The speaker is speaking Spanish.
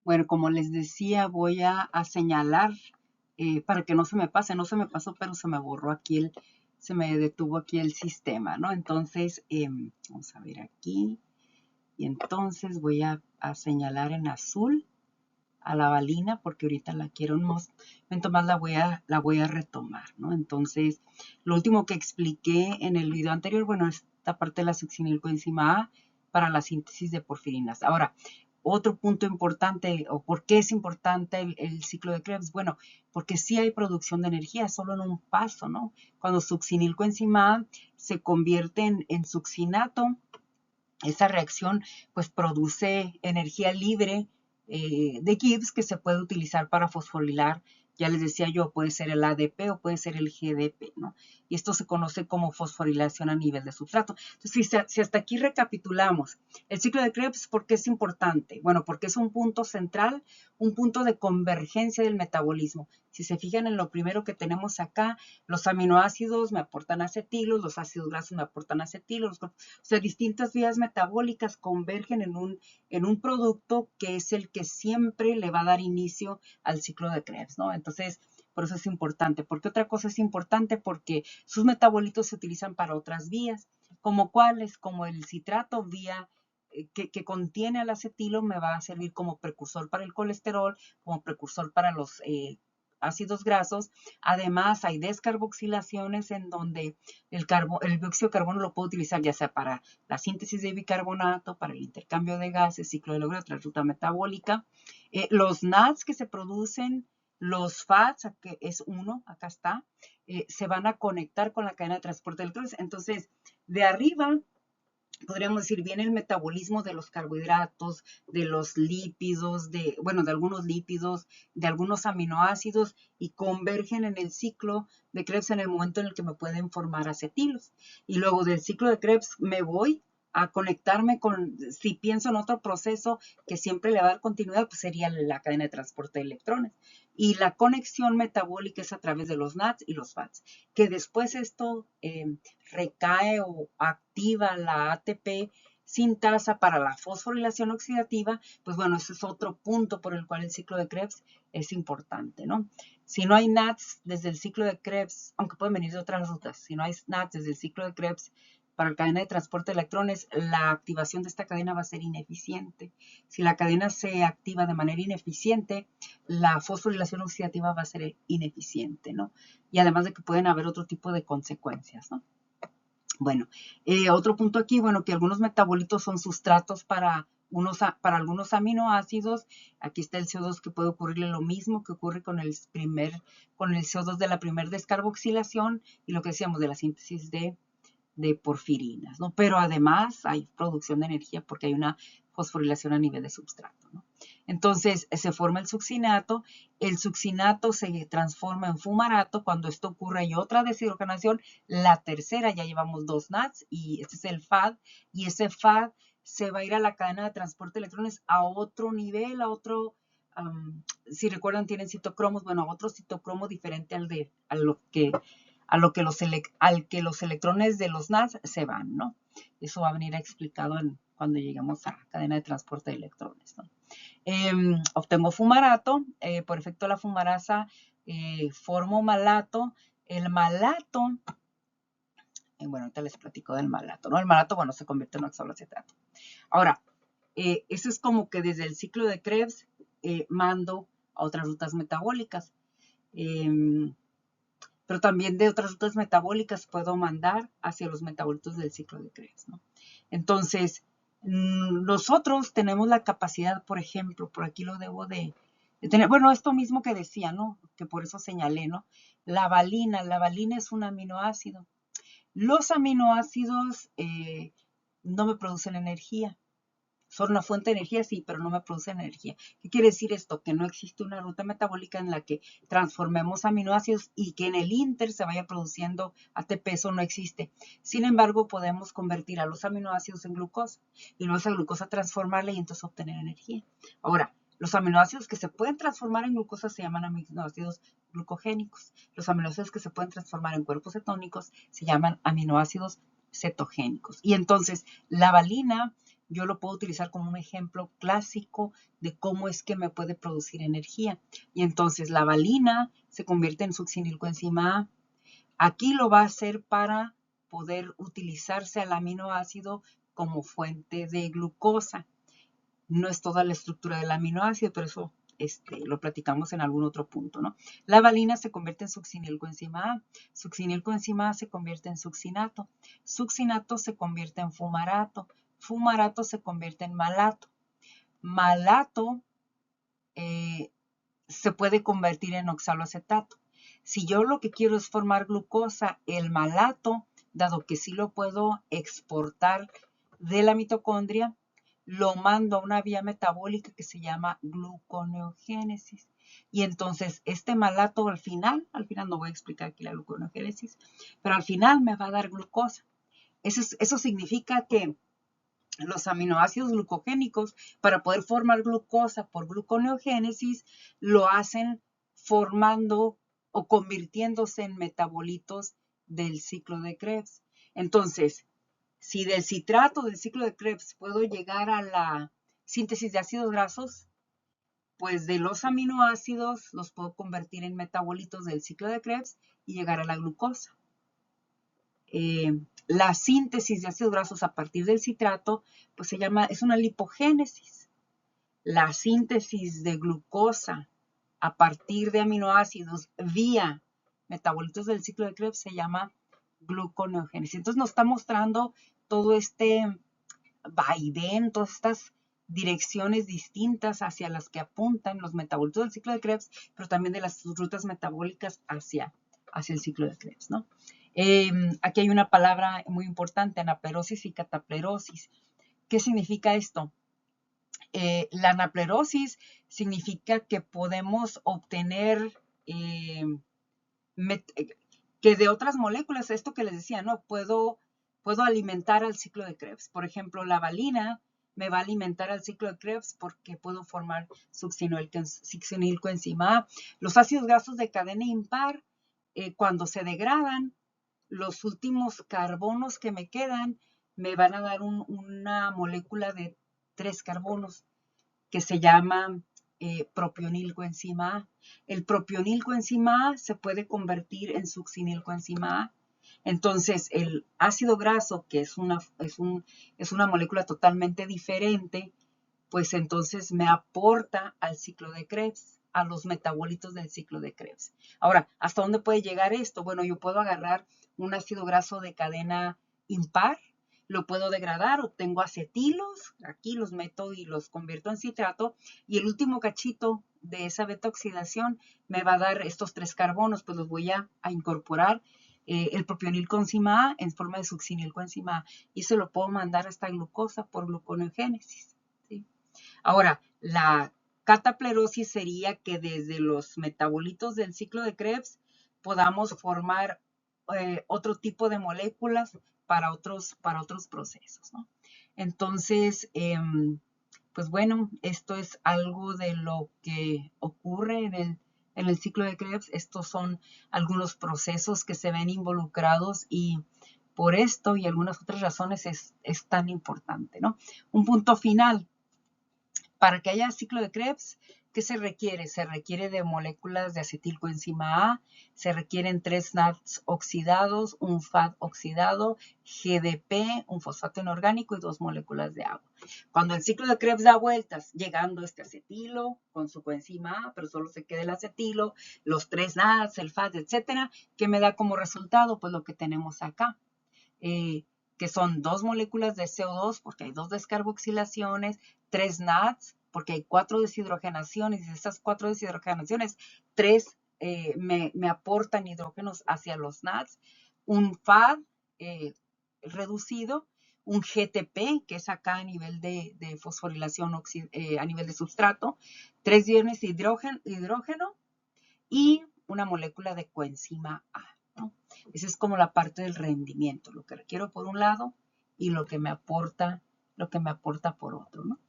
Bueno, como les decía, voy a señalar para que no se me pase. No se me pasó, pero se me borró aquí se me detuvo aquí el sistema, ¿no? Entonces, vamos a ver aquí. Y entonces voy a señalar en azul a la balina porque ahorita la quiero un momento más la voy a retomar, ¿no? Entonces, lo último que expliqué en el video anterior, bueno, esta parte de la succinilcoenzima A para la síntesis de porfirinas. Ahora, otro punto importante, o por qué es importante el ciclo de Krebs, bueno, porque sí hay producción de energía, solo en un paso, ¿no? Cuando succinilcoenzima A se convierte en succinato, esa reacción pues produce energía libre de Gibbs que se puede utilizar para fosforilar. Ya les decía yo, puede ser el ADP o puede ser el GDP, ¿no? Y esto se conoce como fosforilación a nivel de sustrato. Entonces, si hasta aquí recapitulamos, el ciclo de Krebs, ¿por qué es importante? Bueno, porque es un punto central, un punto de convergencia del metabolismo. Si se fijan en lo primero que tenemos acá, los aminoácidos me aportan acetilos, los ácidos grasos me aportan acetilos, o sea, distintas vías metabólicas convergen en un producto que es el que siempre le va a dar inicio al ciclo de Krebs, ¿no? Entonces, por eso es importante. ¿Por qué otra cosa es importante? Porque sus metabolitos se utilizan para otras vías, como cuáles, como el citrato vía que contiene al acetilo me va a servir como precursor para el colesterol, como precursor para los ácidos grasos. Además, hay descarboxilaciones en donde el dióxido de carbono lo puedo utilizar ya sea para la síntesis de bicarbonato, para el intercambio de gases, ciclo de Levy, otra ruta metabólica. Los NADs que se producen, los FATs, que es uno, acá está, se van a conectar con la cadena de transporte de electrones. Entonces, de arriba podríamos decir, viene el metabolismo de los carbohidratos, de los lípidos, bueno, de algunos lípidos, de algunos aminoácidos y convergen en el ciclo de Krebs en el momento en el que me pueden formar acetilos. Y luego del ciclo de Krebs me voy a conectarme con, si pienso en otro proceso que siempre le va a dar continuidad, pues sería la cadena de transporte de electrones. Y la conexión metabólica es a través de los NADs y los FATs, que después esto recae o activa la ATP sintasa para la fosforilación oxidativa, pues bueno, ese es otro punto por el cual el ciclo de Krebs es importante, ¿no? Si no hay NADs desde el ciclo de Krebs, aunque pueden venir de otras rutas, si no hay NADs desde el ciclo de Krebs para la cadena de transporte de electrones, la activación de esta cadena va a ser ineficiente. Si la cadena se activa de manera ineficiente, la fosforilación oxidativa va a ser ineficiente, ¿no? Y además de que pueden haber otro tipo de consecuencias, ¿no? Bueno, otro punto aquí, bueno, que algunos metabolitos son sustratos para algunos aminoácidos. Aquí está el CO2 que puede ocurrirle lo mismo que ocurre con el CO2 de la primera descarboxilación y lo que decíamos de la síntesis de porfirinas, ¿no? Pero además hay producción de energía porque hay una fosforilación a nivel de substrato, ¿no? Entonces se forma el succinato se transforma en fumarato, cuando esto ocurre hay otra deshidrogenación, la tercera, ya llevamos dos NADs y este es el FAD, y ese FAD se va a ir a la cadena de transporte de electrones a otro nivel, a otro, si recuerdan tienen citocromos, bueno, a otro citocromo diferente al que los electrones de los NAS se van, ¿no? Eso va a venir explicado cuando lleguemos a la cadena de transporte de electrones, ¿no? Obtengo fumarato, por efecto de la fumarasa formo malato. El malato, bueno, ahorita les platico del malato, ¿no? El malato, bueno, se convierte en oxaloacetato. Ahora, eso es como que desde el ciclo de Krebs mando a otras rutas metabólicas. Pero también de otras rutas metabólicas puedo mandar hacia los metabolitos del ciclo de Krebs, ¿no? Entonces, nosotros tenemos la capacidad, por ejemplo, por aquí lo debo de tener, bueno, esto mismo que decía, ¿no? Que por eso señalé, ¿no? La valina es un aminoácido. Los aminoácidos no me producen energía, son una fuente de energía, sí, pero no me producen energía. ¿Qué quiere decir esto? Que no existe una ruta metabólica en la que transformemos aminoácidos y que en el inter se vaya produciendo ATP, eso no existe. Sin embargo, podemos convertir a los aminoácidos en glucosa y luego esa glucosa transformarla y entonces obtener energía. Ahora, los aminoácidos que se pueden transformar en glucosa se llaman aminoácidos glucogénicos. Los aminoácidos que se pueden transformar en cuerpos cetónicos se llaman aminoácidos cetogénicos. Y entonces, la valina yo lo puedo utilizar como un ejemplo clásico de cómo es que me puede producir energía. Y entonces la valina se convierte en succinilcoenzima A. Aquí lo va a hacer para poder utilizarse al aminoácido como fuente de glucosa. No es toda la estructura del aminoácido, pero eso lo platicamos en algún otro punto, ¿no? La valina se convierte en succinilcoenzima A. Succinilcoenzima A se convierte en succinato. Succinato se convierte en fumarato. Fumarato se convierte en malato. Malato se puede convertir en oxaloacetato. Si yo lo que quiero es formar glucosa, el malato, dado que sí lo puedo exportar de la mitocondria, lo mando a una vía metabólica que se llama gluconeogénesis. Y entonces este malato al final no voy a explicar aquí la gluconeogénesis, pero al final me va a dar glucosa. Eso significa que los aminoácidos glucogénicos, para poder formar glucosa por gluconeogénesis, lo hacen formando o convirtiéndose en metabolitos del ciclo de Krebs. Entonces, si del citrato del ciclo de Krebs puedo llegar a la síntesis de ácidos grasos, pues de los aminoácidos los puedo convertir en metabolitos del ciclo de Krebs y llegar a la glucosa. La síntesis de ácidos grasos a partir del citrato, pues es una lipogénesis. La síntesis de glucosa a partir de aminoácidos vía metabolitos del ciclo de Krebs se llama gluconeogénesis. Entonces nos está mostrando todo este vaivén, todas estas direcciones distintas hacia las que apuntan los metabolitos del ciclo de Krebs, pero también de las rutas metabólicas hacia el ciclo de Krebs, ¿no? Aquí hay una palabra muy importante, anaplerosis y cataplerosis. ¿Qué significa esto? La anaplerosis significa que podemos obtener que de otras moléculas, esto que les decía, ¿no? Puedo alimentar al ciclo de Krebs. Por ejemplo, la valina me va a alimentar al ciclo de Krebs porque puedo formar succinilcoenzima A. Los ácidos grasos de cadena impar, cuando se degradan, los últimos carbonos que me quedan me van a dar una molécula de 3 carbonos que se llama propionilcoenzima A. El propionilcoenzima A se puede convertir en succinilcoenzima A. Entonces, el ácido graso, que es una molécula totalmente diferente, pues entonces me aporta al ciclo de Krebs, a los metabolitos del ciclo de Krebs. Ahora, ¿hasta dónde puede llegar esto? Bueno, yo puedo agarrar un ácido graso de cadena impar, lo puedo degradar, obtengo acetilos, aquí los meto y los convierto en citrato, y el último cachito de esa beta oxidación me va a dar estos 3 carbonos, pues los voy a incorporar el propionilcoenzima A en forma de succinilcoenzima A, y se lo puedo mandar hasta glucosa por gluconeogénesis. ¿Sí? Ahora, la cataplerosis sería que desde los metabolitos del ciclo de Krebs podamos formar otro tipo de moléculas para otros procesos, ¿no? Entonces, pues bueno, esto es algo de lo que ocurre en el ciclo de Krebs. Estos son algunos procesos que se ven involucrados y por esto y algunas otras razones es tan importante, ¿no? Un punto final. Para que haya ciclo de Krebs, ¿qué se requiere? Se requiere de moléculas de acetilcoenzima A, se requieren 3 NADs oxidados, un FAD oxidado, GDP, un fosfato inorgánico y 2 moléculas de agua. Cuando el ciclo de Krebs da vueltas, llegando este acetilo con su coenzima A, pero solo se queda el acetilo, los 3 NADs, el FAD, etcétera, ¿qué me da como resultado? Pues lo que tenemos acá. Que son 2 moléculas de CO2 porque hay 2 descarboxilaciones, 3 NADs porque hay 4 deshidrogenaciones y de estas 4 deshidrogenaciones, 3 me aportan hidrógenos hacia los NADs, un FAD reducido, un GTP, que es acá a nivel de fosforilación a nivel de sustrato, 3 iones de hidrógeno y una molécula de coenzima A. ¿No? Esa es como la parte del rendimiento, lo que requiero por un lado y lo que me aporta por otro, ¿no?